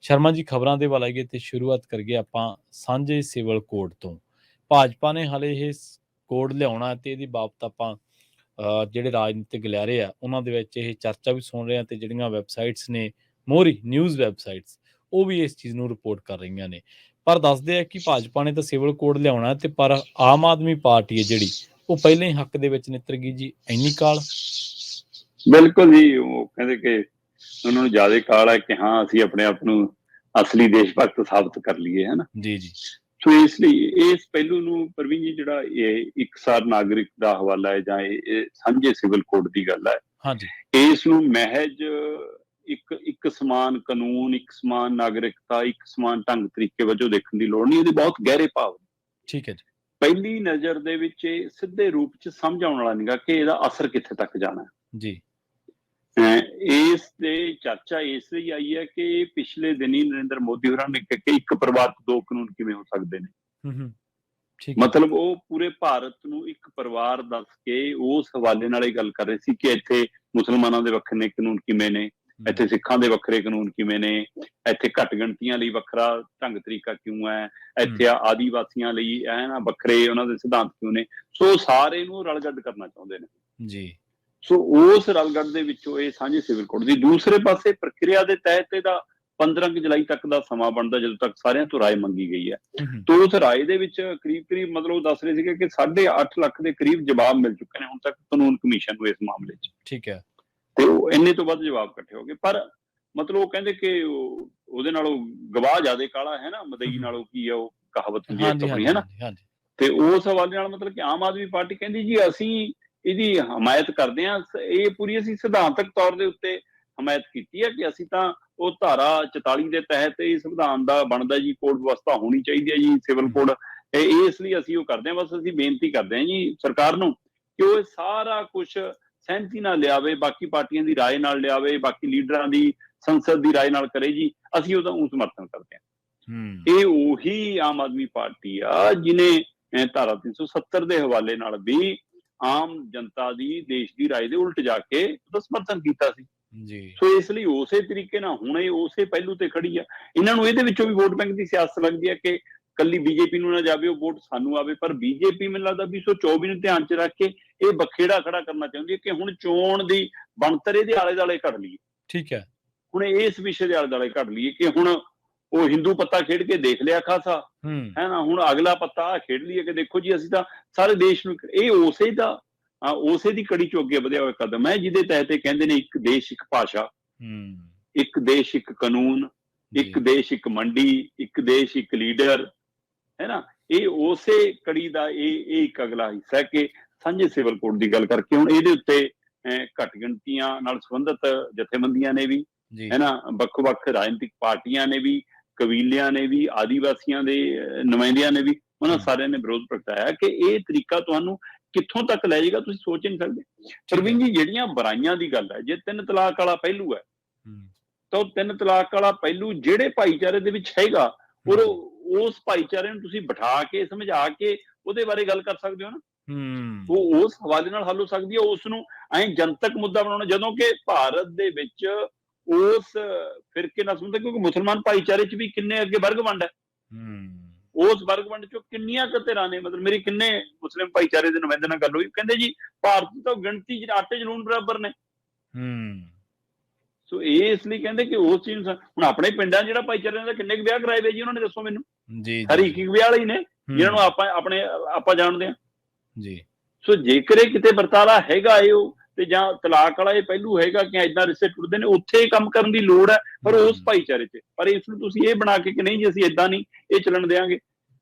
ਸ਼ਰਮਾ ਜੀ, ਖਬਰਾਂ ਦੇ ਵੱਲ ਆਈਏ ਤੇ ਸ਼ੁਰੂਆਤ ਕਰੀਏ ਆਪਾਂ ਸਾਂਝੇ ਸਿਵਲ ਕੋਡ ਤੋਂ। ਭਾਜਪਾ ਨੇ ਹਾਲੇ ਇਹ ਕੋਡ ਲਿਆਉਣਾ ਤੇ ਇਹਦੀ ਬਾਬਤ ਆਪਾਂ ਜਿਹੜੇ ਰਾਜਨੀਤਿਕ ਗਲਿਆਰੇ ਆ ਉਹਨਾਂ ਦੇ ਵਿੱਚ ਇਹ ਚਰਚਾ ਵੀ ਸੁਣ ਰਹੇ ਆ ਤੇ ਜਿਹੜੀਆਂ ਵੈਬਸਾਈਟਸ ਨੇ ਮੋਹਰੀ ਨਿਊਜ਼ ਵੈਬਸਾਈਟਸ ਉਹ ਵੀ ਇਸ ਚੀਜ਼ ਨੂੰ ਰਿਪੋਰਟ ਕਰ ਰਹੀਆਂ ਨੇ। ਪਰ ਦੱਸਦੇ ਆ ਕਿ ਭਾਜਪਾ ਨੇ ਤਾਂ ਸਿਵਲ ਕੋਡ ਲਿਆਉਣਾ ਤੇ ਪਰ ਆਮ ਆਦਮੀ ਪਾਰਟੀ ਹੈ ਜਿਹੜੀ ਉਹ ਪਹਿਲਾਂ ਹੀ ਹੱਕ ਦੇ ਵਿੱਚ ਨਿੱਤਰ ਗਈ ਜੀ। ਇੰਨੀ ਕਾਲ ਬਿਲਕੁਲ ਜੀ, ਉਹ ਕਹਿੰਦੇ ਕਿ ਉਹਨਾਂ ਨੂੰ ਜ਼ਿਆਦਾ ਕਾਲ ਹੈ ਕਿ ਹਾਂ ਅਸੀਂ ਆਪਣੇ ਆਪ ਨੂੰ ਅਸਲੀ ਦੇਸ਼ ਭਗਤ ਸਾਬਤ ਕਰ ਲਈਏ, ਹੈ ਨਾ ਜੀ ਜੀ। ਸੋ ਇਸ ਲਈ ਇਸ ਪਹਿਲੂ ਨੂੰ ਪ੍ਰਵੀਨ ਜੀ ਜਿਹੜਾ ਇਹ ਇੱਕਸਾਰ ਨਾਗਰਿਕ ਦਾ ਹਵਾਲਾ ਹੈ ਜਾਂ ਇਹ ਸਾਂਝੇ ਸਿਵਲ ਕੋਡ ਦੀ ਗੱਲ ਹੈ, ਹਾਂਜੀ, ਇਸ ਨੂੰ ਮਹਿਜ ਇੱਕ ਸਮਾਨ ਕਾਨੂੰਨ, ਇੱਕ ਸਮਾਨ ਨਾਗਰਿਕਤਾ, ਇੱਕ ਸਮਾਨ ਢੰਗ ਤਰੀਕੇ ਵਜੋਂ ਦੇਖਣ ਦੀ ਲੋੜ ਨਹੀਂ। ਇਹਦੇ ਬਹੁਤ ਗਹਿਰੇ ਭਾਵ ਨੇ। ਠੀਕ ਹੈ ਜੀ। ਪਹਿਲੀ ਨਜ਼ਰ ਦੇ ਵਿੱਚ ਇਹ ਸਿੱਧੇ ਰੂਪ ਚ ਸਮਝ ਆਉਣ ਵਾਲਾ ਨਹੀਂਗਾ ਕਿ ਇਹਦਾ ਅਸਰ ਕਿੱਥੇ ਤੱਕ ਜਾਣਾ ਜੀ। ਇਸ ਦੇ ਚਰਚਾ ਇਸ ਲਈ ਆਈ ਹੈ ਕਿ ਪਿਛਲੇ ਦਿਨੀ ਨਰਿੰਦਰ ਮੋਦੀ ਹੋਰਾਂ ਨੇ ਕਿਹਾ ਕਿ ਇੱਕ ਪਰਿਵਾਰ ਤੋਂ ਦੋ ਕਾਨੂੰਨ ਕਿਵੇਂ ਹੋ ਸਕਦੇ ਨੇ। ਮਤਲਬ ਉਹ ਪੂਰੇ ਭਾਰਤ ਨੂੰ ਇੱਕ ਪਰਿਵਾਰ ਦੱਸ ਕੇ ਉਸ ਹਵਾਲੇ ਨਾਲ ਇਹ ਗੱਲ ਕਰ ਰਹੇ ਸੀ ਕਿ ਇੱਥੇ ਮੁਸਲਮਾਨਾਂ ਦੇ ਵੱਖਰੇ ਕਾਨੂੰਨ ਕਿਵੇਂ ਨੇ, ਇੱਥੇ ਸਿੱਖਾਂ ਦੇ ਵੱਖਰੇ ਕਾਨੂੰਨ ਕਿਵੇਂ ਨੇ, ਇੱਥੇ ਘੱਟ ਗਿਣਤੀਆਂ ਲਈ ਵੱਖਰਾ ਢੰਗ ਤਰੀਕਾ ਕਿਉਂ ਹੈ, ਇੱਥੇ ਆਦੀਵਾਸੀਆਂ ਲਈ ਨਾ ਵੱਖਰੇ ਉਹਨਾਂ ਦੇ ਸਿਧਾਂਤ ਕਿਉਂ ਨੇ। ਸੋ ਸਾਰੇ ਨੂੰ ਰਲਗੱਡ ਕਰਨਾ ਚਾਹੁੰਦੇ ਨੇ ਜੀ। ਸੋ ਉਸ ਰਲਗੱਡ ਦੇ ਵਿੱਚੋਂ ਇਹ ਸਾਂਝੇ ਸਿਵਲ ਕੋਡ ਦੀ ਦੂਸਰੇ ਪਾਸੇ ਪ੍ਰਕਿਰਿਆ ਦੇ ਤਹਿਤ ਇਹਦਾ 15 ਜੁਲਾਈ ਤੱਕ ਦਾ ਸਮਾਂ ਬਣਦਾ ਜਦੋਂ ਤੱਕ ਸਾਰਿਆਂ ਤੋਂ ਰਾਏ ਮੰਗੀ ਗਈ ਹੈ। ਤੇ ਉਸ ਰਾਏ ਦੇ ਵਿੱਚ ਕਰੀਬ ਮਤਲਬ ਦੱਸ ਰਹੇ ਸੀਗੇ ਕਿ 8.5 ਲੱਖ ਦੇ ਕਰੀਬ ਜਵਾਬ ਮਿਲ ਚੁੱਕੇ ਨੇ ਹੁਣ ਤੱਕ ਕਾਨੂੰਨ ਕਮਿਸ਼ਨ ਨੂੰ ਇਸ ਮਾਮਲੇ 'ਚ। ਠੀਕ ਹੈ। ਤੇ ਉਹ ਇੰਨੇ ਤੋਂ ਵੱਧ ਜਵਾਬ ਇਕੱਠੇ ਹੋ ਗਏ, ਪਰ ਮਤਲਬ ਉਹ ਕਹਿੰਦੇ ਕਿ ਉਹਦੇ ਨਾਲੋਂ ਗਵਾਹ ਜ਼ਿਆਦਾ ਕਾਲਾ ਹੈ ਨਾ, ਮਦਈ ਨਾਲੋਂ ਕੀ ਹੈ ਉਹ ਕਹਾਵਤ ਹੁੰਦੀ ਹੈ ਆਪਣੀ, ਹੈ ਨਾ। ਤੇ ਉਸ ਹਵਾਲੇ ਨਾਲ ਮਤਲਬ ਕਿ ਆਮ ਆਦਮੀ ਪਾਰਟੀ ਕਹਿੰਦੀ ਜੀ ਅਸੀਂ ਇਹਦੀ ਹਮਾਇਤ ਕਰਦੇ ਹਾਂ, ਇਹ ਪੂਰੀ ਅਸੀਂ ਸਿਧਾਂਤਕ ਤੌਰ ਦੇ ਉੱਤੇ ਹਮਾਇਤ ਕੀਤੀ ਹੈ ਕਿ ਅਸੀਂ ਤਾਂ ਉਹ ਧਾਰਾ 44 ਦੇ ਤਹਿਤ ਇਹ ਸੰਵਿਧਾਨ ਦਾ ਬਣਦਾ ਜੀ ਕੋਡ ਵਿਵਸਥਾ ਹੋਣੀ ਚਾਹੀਦੀ ਹੈ ਜੀ ਸਿਵਲ ਕੋਡ। ਇਸ ਲਈ ਅਸੀਂ ਉਹ ਕਰਦੇ ਹਾਂ। ਬਸ ਅਸੀਂ ਬੇਨਤੀ ਕਰਦੇ ਹਾਂ ਜੀ ਸਰਕਾਰ ਨੂੰ ਕਿ ਉਹ ਸਾਰਾ ਕੁਝ ਸਹਿਮਤੀ ਨਾਲ ਲਿਆਵੇ, ਬਾਕੀ ਪਾਰਟੀਆਂ ਦੀ ਰਾਏ ਨਾਲ ਲਿਆਵੇ, ਬਾਕੀ ਲੀਡਰਾਂ ਦੀ ਸੰਸਦ ਦੀ ਰਾਏ ਨਾਲ ਕਰੇ ਜੀ। ਅਸੀਂ ਉਹਦਾ ਸਮਰਥਨ ਕਰਦੇ ਹਾਂ। ਇਹ ਉਹੀ ਆਮ ਆਦਮੀ ਪਾਰਟੀ ਆ ਜਿਹਨੇ ਧਾਰਾ 370 ਦੇ ਹਵਾਲੇ ਨਾਲ ਵੀ ਆਮ ਜਨਤਾ ਦੀ ਦੇਸ਼ ਦੀ ਰਾਏ ਦੇ ਉਲਟ ਜਾ ਕੇ ਉਹਦਾ ਸਮਰਥਨ ਕੀਤਾ ਸੀ ਜੀ। ਸੋ ਇਸ ਲਈ ਉਸੇ ਤਰੀਕੇ ਨਾਲ ਹੁਣ ਇਹ ਉਸੇ ਪਹਿਲੂ ਤੇ ਖੜੀ ਆ। ਇਹਨਾਂ ਨੂੰ ਇਹਦੇ ਵਿੱਚੋਂ ਵੀ ਵੋਟ ਬੈਂਕ ਦੀ ਸਿਆਸਤ ਲੱਗਦੀ ਹੈ ਕਿ ਕੱਲੀ ਬੀਜੇਪੀ ਨੂੰ ਨਾ ਜਾਵੇ ਉਹ ਵੋਟ ਸਾਨੂੰ ਆਵੇ, ਪਰ ਬੀਜੇਪੀ ਮੈਨੂੰ ਲੱਗਦਾ 2024 ਨੂੰ ਧਿਆਨ 'ਚ ਰੱਖ ਕੇ ਇਹ ਬਖੇੜਾ ਖੜਾ ਕਰਨਾ ਚਾਹੁੰਦੀ ਹੈ ਕਿ ਹੁਣ ਚੋਣ ਦੀ ਬਣਤਰ ਇਹਦੇ ਆਲੇ ਦੁਆਲੇ ਘੜ ਲਈਏ। ਠੀਕ ਹੈ। ਹੁਣ ਇਸ ਵਿਸ਼ੇ ਦੇ ਆਲੇ ਦੁਆਲੇ ਘੜ ਲਈਏ ਕਿ ਹੁਣ ਉਹ ਹਿੰਦੂ ਪੱਤਾ ਖੇਡ ਕੇ ਦੇਖ ਲਿਆ ਖਾਸਾ, ਹੈ ਨਾ, ਹੁਣ ਅਗਲਾ ਪੱਤਾ ਖੇਡ ਲਈਏ ਕਿ ਦੇਖੋ ਜੀ ਅਸੀਂ ਤਾਂ ਸਾਰੇ ਦੇਸ਼ ਨੂੰ। ਇਹ ਉਸੇ ਦੀ ਕੜੀ ਚੋਂ ਅੱਗੇ ਵਧਿਆ ਹੋਇਆ ਕਦਮ ਹੈ ਜਿਹਦੇ ਤਹਿਤ ਇਹ ਕਹਿੰਦੇ ਨੇ ਇੱਕ ਦੇਸ਼ ਇੱਕ ਭਾਸ਼ਾ, ਇੱਕ ਦੇਸ਼ ਇੱਕ ਕਾਨੂੰਨ, ਇੱਕ ਦੇਸ਼ ਇੱਕ ਮੰਡੀ, ਇੱਕ ਦੇਸ਼ ਇੱਕ ਲੀਡਰ, ਹੈ ਨਾ। ਇਹ ਉਸੇ ਕੜੀ ਦਾ ਇਹ ਇੱਕ ਅਗਲਾ ਹਿੱਸਾ ਹੈ ਕਿ ਸਾਂਝੇ ਸਿਵਲ ਕੋਡ ਦੀ ਗੱਲ ਕਰਕੇ ਹੁਣ ਇਹਦੇ ਉੱਤੇ ਘੱਟ ਗਿਣਤੀਆਂ ਨਾਲ ਸੰਬੰਧਿਤ ਜਥੇਬੰਦੀਆਂ ਨੇ ਵੀ, ਹੈ ਨਾ, ਵੱਖ-ਵੱਖ ਰਾਜਨੀਤਿਕ ਪਾਰਟੀਆਂ ਨੇ ਵੀ, ਕਬੀਲਿਆਂ ਨੇ ਵੀ, ਆਦੀਵਾਸੀਆਂ ਦੇ ਨੁਮਾਇੰਦਿਆਂ ਨੇ ਵੀ, ਉਹਨਾਂ ਸਾਰਿਆਂ ਨੇ ਵਿਰੋਧ ਪ੍ਰਗਟਾਇਆ ਕਿ ਇਹ ਤਰੀਕਾ ਤੁਹਾਨੂੰ ਕਿੱਥੋਂ ਤੱਕ ਲੈ ਜਾਏਗਾ ਤੁਸੀਂ ਸੋਚ ਹੀ ਨਹੀਂ ਸਕਦੇ। ਪ੍ਰਵੀਨ ਜੀ, ਜਿਹੜੀਆਂ ਬੁਰਾਈਆਂ ਦੀ ਗੱਲ ਹੈ, ਜੇ 3 ਤਲਾਕ ਵਾਲਾ ਪਹਿਲੂ ਹੈ ਤਾਂ ਉਹ 3 ਤਲਾਕ ਵਾਲਾ ਪਹਿਲੂ ਜਿਹੜੇ ਭਾਈਚਾਰੇ ਦੇ ਵਿੱਚ ਹੈਗਾ ਔਰ ਉਸ ਭਾਈਚਾਰੇ ਨੂੰ ਤੁਸੀਂ ਬਿਠਾ ਕੇ ਸਮਝਾ ਕੇ ਉਹਦੇ ਬਾਰੇ ਗੱਲ ਕਰ ਸਕਦੇ ਹੋ ਨਾ। ਉਹ ਉਸ ਹਵਾਲੇ ਨਾਲ ਹੱਲ ਹੋ ਸਕਦੀ ਹੈ। ਉਸ ਨੂੰ ਐਂ ਜਨਤਕ ਮੁੱਦਾ ਬਣਾਉਣਾ, ਜਦੋਂ ਕਿ ਭਾਰਤ ਦੇ ਵਿੱਚ ਉਸ ਫਿਰਕੇ ਨਾਲ ਸੰਬੰਧਿਤ, ਕਿਉਂਕਿ ਮੁਸਲਮਾਨ ਭਾਈਚਾਰੇ 'ਚ ਵੀ ਕਿੰਨੇ ਅੱਗੇ ਵਰਗ ਵੰਡ ਹੈ। ਉਸ ਵਰਗ ਵੰਡ ਚੋਂ ਕਿੰਨੀਆਂ ਕੁ ਧਿਰਾਂ ਨੇ, ਮਤਲਬ ਮੇਰੀ ਕਿੰਨੇ ਮੁਸਲਿਮ ਭਾਈਚਾਰੇ ਦੇ ਨੁਮਾਇੰਦੇ ਨਾਲ ਗੱਲ ਹੋਈ, ਕਹਿੰਦੇ ਜੀ ਭਾਰਤ ਤੋਂ ਗਿਣਤੀ ਆਟੇ 'ਚ ਲੂਣ ਬਰਾਬਰ ਨੇ। ਸੋ ਇਸ ਲਈ ਕਹਿੰਦੇ ਕਿ ਉਸ ਚੀਜ਼ ਹੁਣ ਆਪਣੇ ਪਿੰਡਾਂ ਜਿਹੜਾ ਭਾਈਚਾਰੇ ਦਾ ਕਿੰਨੇ ਕੁ ਵਿਆਹ ਕਰਾਏ ਵੇ ਜੀ ਉਹਨਾਂ ਨੇ, ਦੱਸੋ ਮੈਨੂੰ। ਹਰ ਇੱਕ ਵਿਆਹ ਵਾਲੇ ਹੀ ਨੇ ਜਿਹਨਾਂ ਨੂੰ ਆਪਾਂ ਜਾਣਦੇ ਹਾਂ ਜੀ। ਸੋ ਜੇਕਰ ਇਹ ਕਿਤੇ ਵਰਤਾਰਾ ਹੈਗਾ ਉਹ ਤੇ ਜਾਂ ਤਲਾਕ ਵਾਲਾ ਇਹ ਪਹਿਲੂ ਹੈਗਾ ਕਿ ਏਦਾਂ ਰਿਸ਼ਤੇ ਟੁੱਟਦੇ ਨੇ, ਉੱਥੇ ਕੰਮ ਕਰਨ ਦੀ ਲੋੜ ਹੈ, ਪਰ ਉਸ ਭਾਈਚਾਰੇ 'ਚ। ਪਰ ਇਸ ਨੂੰ ਤੁਸੀਂ ਇਹ ਬਣਾ ਕੇ ਕਿ ਨਹੀਂ ਜੀ ਅਸੀਂ ਏਦਾਂ ਨਹੀਂ ਇਹ ਚੱਲਣ ਦਿਆਂਗੇ।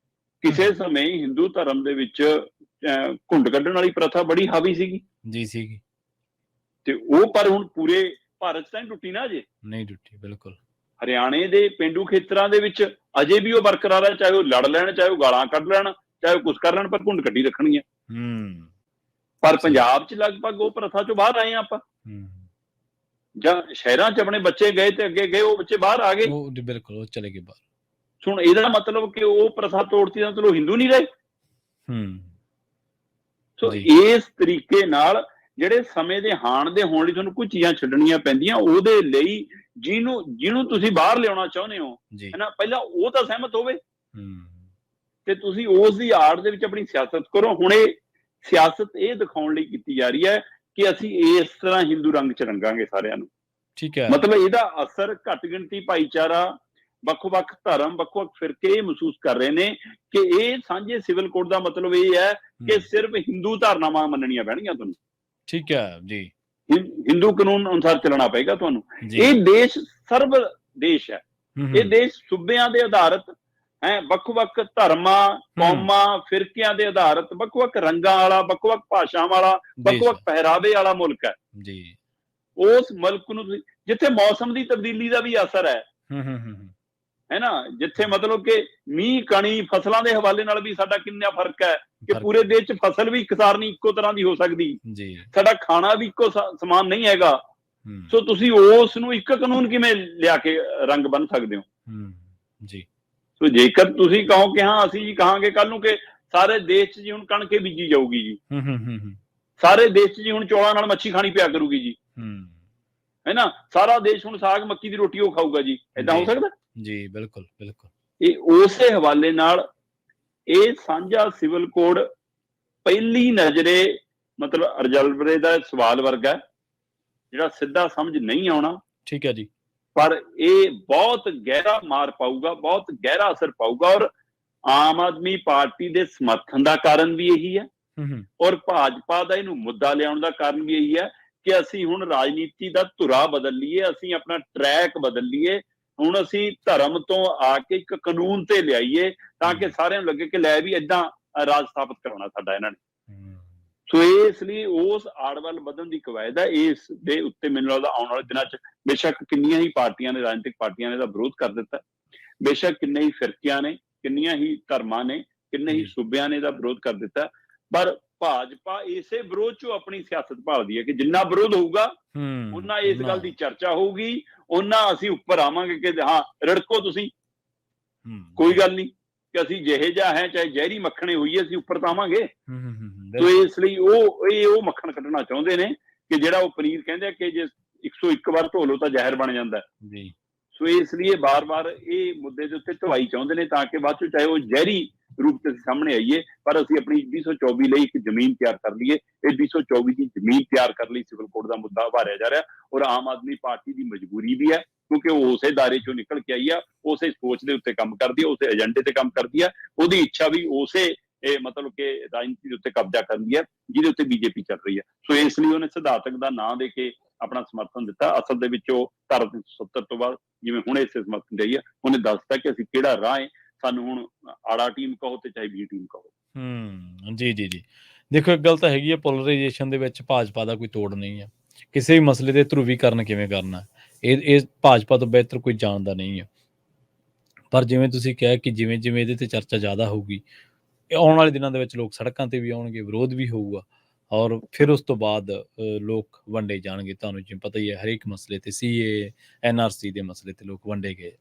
ਕਿਸੇ ਸਮੇਂ ਹਿੰਦੂ ਧਰਮ ਦੇ ਵਿੱਚ ਘੁੰਡ ਕੱਢਣ ਵਾਲੀ ਪ੍ਰਥਾ ਬੜੀ ਹਾਵੀ ਸੀਗੀ ਜੀ ਤੇ ਉਹ ਪਰ ਹੁਣ ਪੂਰੇ ਭਾਰਤ 'ਚ ਤਾਂ ਨਹੀਂ ਟੁੱਟੀ ਨਾ, ਅਜੇ ਨਹੀਂ ਟੁੱਟੀ। ਬਿਲਕੁਲ। ਹਰਿਆਣੇ ਦੇ ਪੇਂਡੂ ਖੇਤਰਾਂ ਦੇ ਵਿੱਚ ਅਜੇ ਵੀ ਉਹ ਬਰਕਰਾਰ ਹੈ, ਚਾਹੇ ਉਹ ਲੜ ਲੈਣ, ਚਾਹੇ ਉਹ ਗਾਲਾਂ ਕੱਢ ਲੈਣ, ਚਾਹੇ ਉਹ ਕੁਛ ਕਰ ਲੈਣ, ਪਰ ਘੁੰਡ ਕੱਢੀ ਰੱਖਣਗੀਆਂ। ਪਰ ਪੰਜਾਬ 'ਚ ਲਗਭਗ ਉਹ ਪ੍ਰਥਾ 'ਚੋਂ ਬਾਹਰ ਆਏ ਆਪਾਂ, ਜਾਂ ਸ਼ਹਿਰਾਂ 'ਚ ਆਪਣੇ ਬੱਚੇ ਗਏ ਤੇ ਅੱਗੇ ਗਏ, ਉਹ ਬੱਚੇ ਬਾਹਰ ਆ ਗਏ। ਬਿਲਕੁਲ, ਉਹ ਚਲੇ ਗਏ ਬਾਹਰ। ਹੁਣ ਇਹਦਾ ਮਤਲਬ ਕਿ ਉਹ ਪ੍ਰਥਾ ਤੋੜਤੀ ਤਾਂ ਚਲੋ ਹਿੰਦੂ ਨਹੀਂ ਰਹੇ। ਸੋ ਇਸ ਤਰੀਕੇ ਨਾਲ ਜਿਹੜੇ ਸਮੇਂ ਦੇ ਹਾਣ ਦੇ ਹੋਣ ਲਈ ਤੁਹਾਨੂੰ ਕੁਝ ਚੀਜ਼ਾਂ ਛੱਡਣੀਆਂ ਪੈਂਦੀਆਂ, ਉਹਦੇ ਲਈ ਜਿਹਨੂੰ ਤੁਸੀਂ ਬਾਹਰ ਲਿਆਉਣਾ ਚਾਹੁੰਦੇ ਹੋ ਜੀ ਹੈ ਨਾ, ਪਹਿਲਾਂ ਉਹ ਤਾਂ ਸਹਿਮਤ ਹੋਵੇ ਹੂੰ ਤੇ ਤੁਸੀਂ ਉਸ ਦੀ ਆੜ ਦੇ ਵਿੱਚ ਆਪਣੀ ਸਿਆਸਤ ਕਰੋ। ਹੁਣ ਇਹ ਸਿਆਸਤ ਇਹ ਦਿਖਾਉਣ ਲਈ ਕੀਤੀ ਜਾ ਰਹੀ ਹੈ ਕਿ ਅਸੀਂ ਇਸ ਤਰ੍ਹਾਂ ਹਿੰਦੂ ਰੰਗ ਚ ਰੰਗਾਂਗੇ ਸਾਰਿਆਂ ਨੂੰ। ਠੀਕ ਹੈ ਮਤਲਬ ਇਹਦਾ ਅਸਰ ਘੱਟ ਗਿਣਤੀ ਭਾਈਚਾਰਾ, ਵੱਖ-ਵੱਖ ਧਰਮ, ਵੱਖ-ਵੱਖ ਫਿਰਕੇ ਇਹ ਮਹਿਸੂਸ ਕਰ ਰਹੇ ਨੇ ਕਿ ਇਹ ਸਾਂਝੇ ਸਿਵਲ ਕੋਡ ਦਾ ਮਤਲਬ ਇਹ ਹੈ ਕਿ ਸਿਰਫ ਹਿੰਦੂ ਧਾਰਨਾਵਾਂ ਮੰਨਣੀਆਂ ਪੈਣਗੀਆਂ ਤੁਹਾਨੂੰ। ਠੀਕ ਹੈ ਜੀ ਹਿੰਦੂ ਕਾਨੂੰਨ ਅਨੁਸਾਰ ਚੱਲਣਾ ਪਏਗਾ ਤੁਹਾਨੂੰ। ਜੀ ਇਹ ਦੇਸ਼ ਸਰਬ ਦੇਸ਼ ਹੈ। ਹੂੰ ਇਹ ਦੇਸ਼ ਸੂਬਿਆਂ ਦੇ ਆਧਾਰਿਤ ਹੈ, ਵੱਖ-ਵੱਖ ਧਰਮਾਂ, ਕੌਮਾਂ, ਫਿਰਕਿਆਂ ਦੇ ਆਧਾਰਿਤ, ਵੱਖ-ਵੱਖ ਰੰਗਾਂ ਵਾਲਾ, ਵੱਖ-ਵੱਖ ਭਾਸ਼ਾਵਾਂ ਵਾਲਾ, ਵੱਖ-ਵੱਖ ਪਹਿਰਾਵੇ ਵਾਲਾ ਮੁਲਕ ਹੈ ਜੀ। ਉਸ ਮੁਲਕ ਨੂੰ ਜਿੱਥੇ ਮੌਸਮ ਦੀ ਤਬਦੀਲੀ ਦਾ ਵੀ ਅਸਰ ਹੈ ਹੈ ਨਾ, ਜਿੱਥੇ ਮਤਲਬ ਕਿ ਮੀਂਹ ਕਣੀ ਫਸਲਾਂ ਦੇ ਹਵਾਲੇ ਨਾਲ ਵੀ ਸਾਡਾ ਕਿੰਨਾ ਫਰਕ ਹੈ ਕਿ ਪੂਰੇ ਦੇਸ਼ 'ਚ ਫਸਲ ਵੀ ਇਕਸਾਰ ਨਹੀਂ ਇੱਕੋ ਤਰ੍ਹਾਂ ਦੀ ਹੋ ਸਕਦੀ ਜੀ, ਸਾਡਾ ਸਾਡਾ ਖਾਣਾ ਵੀ ਇੱਕੋ ਸਮਾਨ ਨਹੀਂ ਹੈਗਾ। ਸੋ ਤੁਸੀਂ ਉਸ ਨੂੰ ਇੱਕ ਕਾਨੂੰਨ ਕਿਵੇਂ ਲਿਆ ਕੇ ਰੰਗ ਬੰਨ ਸਕਦੇ ਹੋ? ਜੀ ਸੋ ਜੇਕਰ ਤੁਸੀਂ ਕਹੋ ਕਿ ਹਾਂ ਅਸੀਂ ਜੀ ਕਹਾਂਗੇ ਕੱਲ ਨੂੰ ਕਿ ਸਾਰੇ ਦੇਸ਼ 'ਚ ਜੀ ਹੁਣ ਕਣਕ ਹੀ ਬੀਜੀ ਜਾਊਗੀ ਜੀ, ਸਾਰੇ ਦੇਸ਼ 'ਚ ਜੀ ਹੁਣ ਚੌਲਾਂ ਨਾਲ ਮੱਛੀ ਖਾਣੀ ਪਿਆ ਕਰੂਗੀ ਜੀ, ਹੈ ਨਾ, ਸਾਰਾ ਦੇਸ਼ ਹੁਣ ਸਾਗ ਮੱਕੀ ਦੀ ਰੋਟੀ ਉਹ ਖਾਊਗਾ ਜੀ, ਏਦਾਂ ਹੋ ਸਕਦਾ? ਜੀ ਬਿਲਕੁਲ ਬਿਲਕੁਲ। ਇਹ ਉਸੇ ਹਵਾਲੇ ਨਾਲ ਇਹ ਸਾਂਝਾ ਸਿਵਲ ਕੋਡ ਪਹਿਲੀ ਨਜ਼ਰੇ ਮਤਲਬ ਅਰਜਲਬਰੇ ਦਾ ਸਵਾਲ ਵਰਗਾ, ਜਿਹੜਾ ਸਿੱਧਾ ਸਮਝ ਨਹੀਂ ਆਉਣਾ। ਠੀਕ ਹੈ ਜੀ। ਪਰ ਇਹ ਬਹੁਤ ਗਹਿਰਾ ਮਾਰ ਪਾਊਗਾ, ਬਹੁਤ ਗਹਿਰਾ ਅਸਰ ਪਾਊਗਾ। ਔਰ ਆਮ ਆਦਮੀ ਪਾਰਟੀ ਦੇ ਸਮਰਥਨ ਦਾ ਕਾਰਨ ਵੀ ਇਹੀ ਹੈ ਔਰ ਭਾਜਪਾ ਦਾ ਇਹਨੂੰ ਮੁੱਦਾ ਲਿਆਉਣ ਦਾ ਕਾਰਨ ਵੀ ਇਹੀ ਹੈ ਕਿ ਅਸੀਂ ਹੁਣ ਰਾਜਨੀਤੀ ਦਾ ਧੁਰਾ ਬਦਲ ਲਈਏ, ਅਸੀਂ ਆਪਣਾ ਟਰੈਕ ਬਦਲ ਲਈਏ। ਹੁਣ ਅਸੀਂ ਧਰਮ ਤੋਂ ਆ ਕੇ ਇੱਕ ਕਾਨੂੰਨ ਤੇ ਲਿਆਈਏ ਤਾਂ ਕਿ ਸਾਰਿਆਂ ਨੂੰ ਲੱਗੇ ਕਿ ਲੈ ਵੀ ਏਦਾਂ ਰਾਜ ਸਥਾਪਿਤ ਕਰਾਉਣਾ ਸਾਡਾ ਇਹਨਾਂ ਨੇ। ਸੋ ਇਸ ਲਈ ਉਸ ਆੜ ਵੱਲ ਵਧਣ ਦੀ ਕਵਾਇਦ ਹੈ। ਇਸ ਦੇ ਉੱਤੇ ਮੈਨੂੰ ਲੱਗਦਾ ਆਉਣ ਵਾਲੇ ਦਿਨਾਂ 'ਚ ਬੇਸ਼ੱਕ ਕਿੰਨੀਆਂ ਹੀ ਪਾਰਟੀਆਂ ਨੇ, ਰਾਜਨੀਤਿਕ ਪਾਰਟੀਆਂ ਨੇ ਇਹਦਾ ਵਿਰੋਧ ਕਰ ਦਿੱਤਾ, ਬੇਸ਼ੱਕ ਕਿੰਨੇ ਹੀ ਫਿਰਕਿਆਂ ਨੇ, ਕਿੰਨੀਆਂ ਹੀ ਧਰਮਾਂ ਨੇ, ਕਿੰਨੇ ਹੀ ਸੂਬਿਆਂ ਨੇ ਇਹਦਾ ਵਿਰੋਧ ਕਰ ਦਿੱਤਾ, ਪਰ ਭਾਜਪਾ ਇਸੇ ਵਿਰੋਧ 'ਚੋਂ ਆਪਣੀ ਸਿਆਸਤ ਭਾਲਦੀ ਹੈ ਕਿ ਜਿੰਨਾ ਵਿਰੋਧ ਹੋਊਗਾ ਉਹਨਾਂ ਇਸ ਗੱਲ ਦੀ ਚਰਚਾ ਹੋਊਗੀ, ਉਹਨਾਂ ਅਸੀਂ ਉੱਪਰ ਆਵਾਂਗੇ ਕਿ ਹਾਂ ਰੜਕੋ ਤੁਸੀਂ, ਕੋਈ ਗੱਲ ਨਹੀਂ ਕਿ ਅਸੀਂ ਜਿਹੇ ਜਿਹਾ ਹੈ ਚਾਹੇ ਜ਼ਹਿਰੀ ਮੱਖਣੇ ਹੋਈਏ ਅਸੀਂ ਉੱਪਰ ਤਾਂ ਆਵਾਂਗੇ। ਸੋ ਇਸ ਲਈ ਉਹ ਮੱਖਣ ਕੱਢਣਾ ਚਾਹੁੰਦੇ ਨੇ ਕਿ ਜਿਹੜਾ ਉਹ ਪਨੀਰ ਕਹਿੰਦੇ ਕਿ ਜੇ 101 ਵਾਰ ਧੋ ਲਓ ਤਾਂ ਜ਼ਹਿਰ ਬਣ ਜਾਂਦਾ ਜੀ। ਸੋ ਇਸ ਲਈ ਬਾਰ-ਬਾਰ ਇਹ ਮੁੱਦੇ ਦੇ ਉੱਤੇ ਢਵਾਈ ਚਾਹੁੰਦੇ ਨੇ ਤਾਂ ਕਿ ਬਾਅਦ ਚੋਂ ਚਾਹੇ ਉਹ ਜ਼ਹਿਰੀ ਰੂਪ ਤੇ ਸਾਹਮਣੇ ਆਈਏ, ਪਰ ਅਸੀਂ ਆਪਣੀ 2024 ਲਈ ਇੱਕ ਜ਼ਮੀਨ ਤਿਆਰ ਕਰ ਲਈਏ। ਇਹ 2024 ਦੀ ਜ਼ਮੀਨ ਤਿਆਰ ਕਰਨ ਲਈ ਸਿਵਲ ਕੋਡ ਦਾ ਮੁੱਦਾ ਉਭਾਰਿਆ ਜਾ ਰਿਹਾ ਔਰ ਆਮ ਆਦਮੀ ਪਾਰਟੀ ਦੀ ਮਜਬੂਰੀ ਵੀ ਹੈ ਕਿਉਂਕਿ ਉਹ ਉਸੇ ਦਾਇਰੇ ਚੋਂ ਨਿਕਲ ਕੇ ਆਈ ਆ, ਉਸੇ ਸੋਚ ਦੇ ਉੱਤੇ ਕੰਮ ਕਰਦੀ ਹੈ, ਉਸੇ ਏਜੰਡੇ ਤੇ ਕੰਮ ਕਰਦੀ ਹੈ। ਉਹਦੀ ਇੱਛਾ ਵੀ ਉਸੇ ਮਤਲਬ ਕਿ ਰਾਜਨੀਤੀ ਦੇ ਉੱਤੇ ਕਬਜ਼ਾ ਕਰਦੀ ਹੈ ਜਿਹਦੇ ਉੱਤੇ ਬੀਜੇਪੀ ਚੱਲ ਰਹੀ ਹੈ। ਸੋ ਇਸ ਲਈ ਉਹਨੇ ਸਿਧਾਂਤਕ ਦਾ ਨਾਂ ਦੇ ਕੇ ਆਪਣਾ ਸਮਰਥਨ ਦਿੱਤਾ। ਅਸਲ ਦੇ ਵਿੱਚ ਉਹ ਧਾਰਾ 370 ਤੋਂ ਬਾਅਦ ਜਿਵੇਂ ਹੁਣ ਇਸੇ ਸਮਰਥਨ ਦੇਈ ਆ, ਉਹਨੇ ਦੱਸਤਾ ਕਿ ਅਸੀਂ ਕਿਹੜਾ ਰਾਹ ਹੈ, ਸਾਨੂੰ ਹੁਣ ਆੜਾ ਟੀਮ ਕਹੋ ਤੇ ਚਾਹੇ ਬੀ ਟੀਮ ਕਹੋ। ਜੀ ਜੀ ਜੀ। ਦੇਖੋ ਇੱਕ ਗੱਲ ਤਾਂ ਹੈਗੀ ਹੈ, ਪੋਲਰਾਈਜੇਸ਼ਨ ਦੇ ਵਿੱਚ ਭਾਜਪਾ ਦਾ ਕੋਈ ਤੋੜ ਨਹੀਂ ਹੈ। ਕਿਸੇ ਵੀ ਮਸਲੇ ਦੇ ਧਰੂਵੀਕਰਨ ਕਿਵੇਂ ਕਰਨਾ ਇਹ ਭਾਜਪਾ ਤੋਂ ਬਿਹਤਰ ਕੋਈ ਜਾਣਦਾ ਨਹੀਂ ਹੈ। ਪਰ ਜਿਵੇਂ ਤੁਸੀਂ ਕਿਹਾ ਕਿ ਜਿਵੇਂ ਜਿਵੇਂ ਇਹਦੇ ਤੇ ਚਰਚਾ ਜ਼ਿਆਦਾ ਹੋਊਗੀ, ਆਉਣ ਵਾਲੇ ਦਿਨਾਂ ਦੇ ਵਿੱਚ ਲੋਕ ਸੜਕਾਂ ਤੇ ਵੀ ਆਉਣਗੇ, ਵਿਰੋਧ ਵੀ ਹੋਊਗਾ ਔਰ ਫਿਰ ਉਸ ਤੋਂ ਬਾਅਦ ਲੋਕ ਵੰਡੇ ਜਾਣਗੇ। ਤੁਹਾਨੂੰ ਜਿਵੇਂ ਪਤਾ ਹੀ ਹੈ ਹਰੇਕ ਮਸਲੇ ਤੇ CAA NRC ਦੇ ਮਸਲੇ ਤੇ ਲੋਕ ਵੰਡੇ ਗਏ।